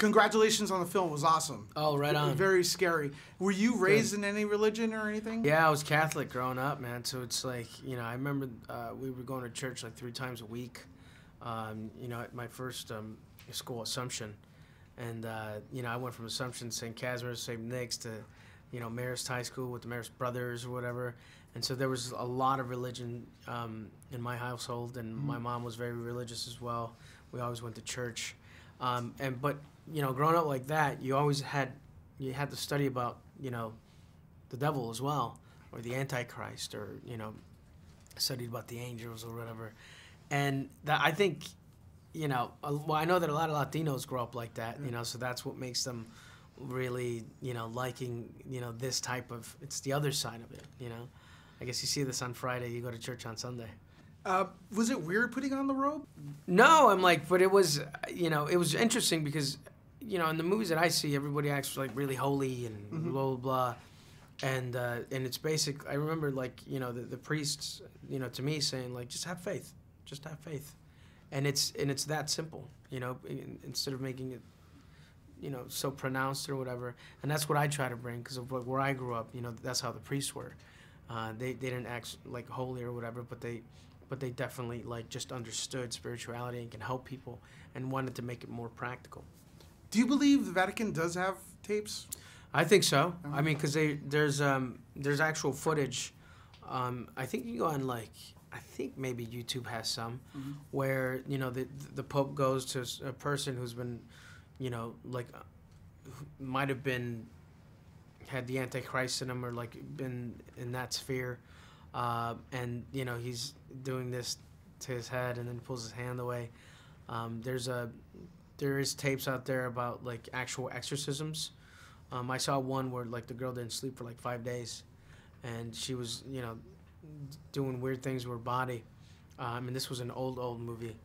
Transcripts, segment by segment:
Congratulations on the film. It was awesome. Oh, right on. Very scary. Were you raised in any religion or anything? Yeah, I was Catholic growing up, man. So it's like, you know, I remember we were going to church like 3 times a week, you know, at my first school, Assumption. And, you know, I went from Assumption, St. Casimir, St. Nick's to, you know, Marist High School with the Marist Brothers or whatever. And so there was a lot of religion in my household, and my mom was very religious as well. We always went to church. But you know, growing up like that, you always had to study about, you know, the devil as well, or the Antichrist, or, you know, studied about the angels or whatever. And that, I think, you know, well, I know that a lot of Latinos grow up like that, you know, so that's what makes them really, you know, liking, you know, this type of, it's the other side of it, you know. I guess you see this on Friday, you go to church on Sunday. Was it weird putting on the robe? No, I'm like, but it was, you know, it was interesting because, you know, in the movies that I see, everybody acts like really holy and blah, blah, blah. And it's basic. I remember, like, you know, the priests, you know, to me saying, like, just have faith. Just have faith. And it's that simple, you know, instead of making it, you know, so pronounced or whatever. And that's what I try to bring, because of like where I grew up, you know, that's how the priests were. They didn't act like holy or whatever, but they definitely like just understood spirituality and can help people and wanted to make it more practical. Do you believe the Vatican does have tapes? I think so. I mean, because there's actual footage. I think you can go on, like, I think maybe YouTube has some, where, you know, the Pope goes to a person who's been, you know, like, might have been, had the Antichrist in him or, like, been in that sphere. And, you know, he's doing this to his head and then pulls his hand away. There is tapes out there about, like, actual exorcisms. I saw one where, like, the girl didn't sleep for, like, 5 days. And she was, you know, doing weird things with her body. And this was an old movie.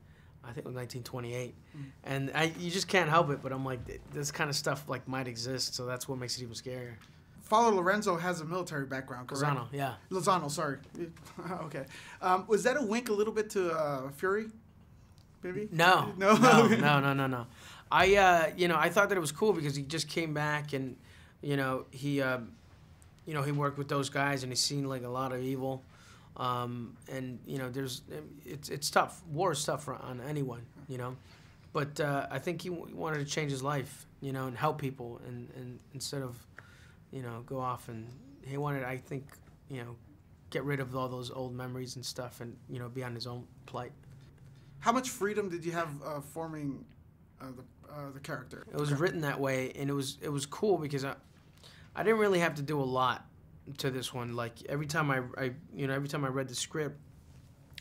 I think it was 1928. And you just can't help it, but I'm like, this kind of stuff, like, might exist, so that's what makes it even scarier. Father Lorenzo has a military background, correct? Lozano, yeah. Lozano, sorry. Okay. Was that a wink a little bit to Fury? Maybe? No. No? No. You know, I thought that it was cool because he just came back and, you know, he worked with those guys and he's seen, like, a lot of evil. And, you know, it's tough. War is tough on anyone, you know. But I think he wanted to change his life, you know, and help people and instead of, you know, go off, and he wanted, I think, you know, get rid of all those old memories and stuff and, you know, be on his own plight. How much freedom did you have forming the character? It was written that way, and it was cool because I didn't really have to do a lot to this one. Like, every time I read the script,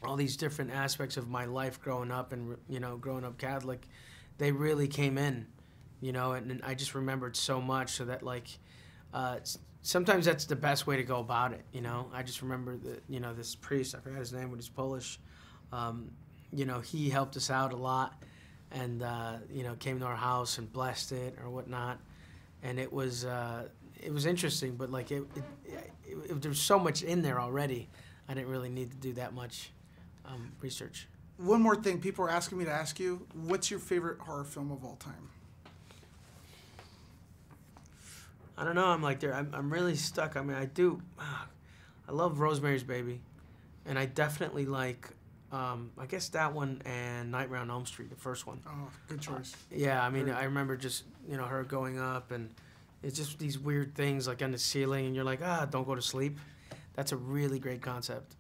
all these different aspects of my life growing up and, you know, growing up Catholic, they really came in, you know, and I just remembered so much, so that, like, sometimes that's the best way to go about it, you know. I just remember that, you know, this priest, I forgot his name, but he's Polish. You know, he helped us out a lot, and you know, came to our house and blessed it or whatnot, and it was interesting. But like there's so much in there already. I didn't really need to do that much research. One more thing, people are asking me to ask you, what's your favorite horror film of all time? I don't know. I'm like there. I'm really stuck. I mean, I love Rosemary's Baby, and I definitely like. I guess that one and Nightmare on Elm Street, the first one. Oh, good choice. Yeah, I mean, I remember just, you know, her going up, and it's just these weird things like on the ceiling, and you're like, don't go to sleep. That's a really great concept.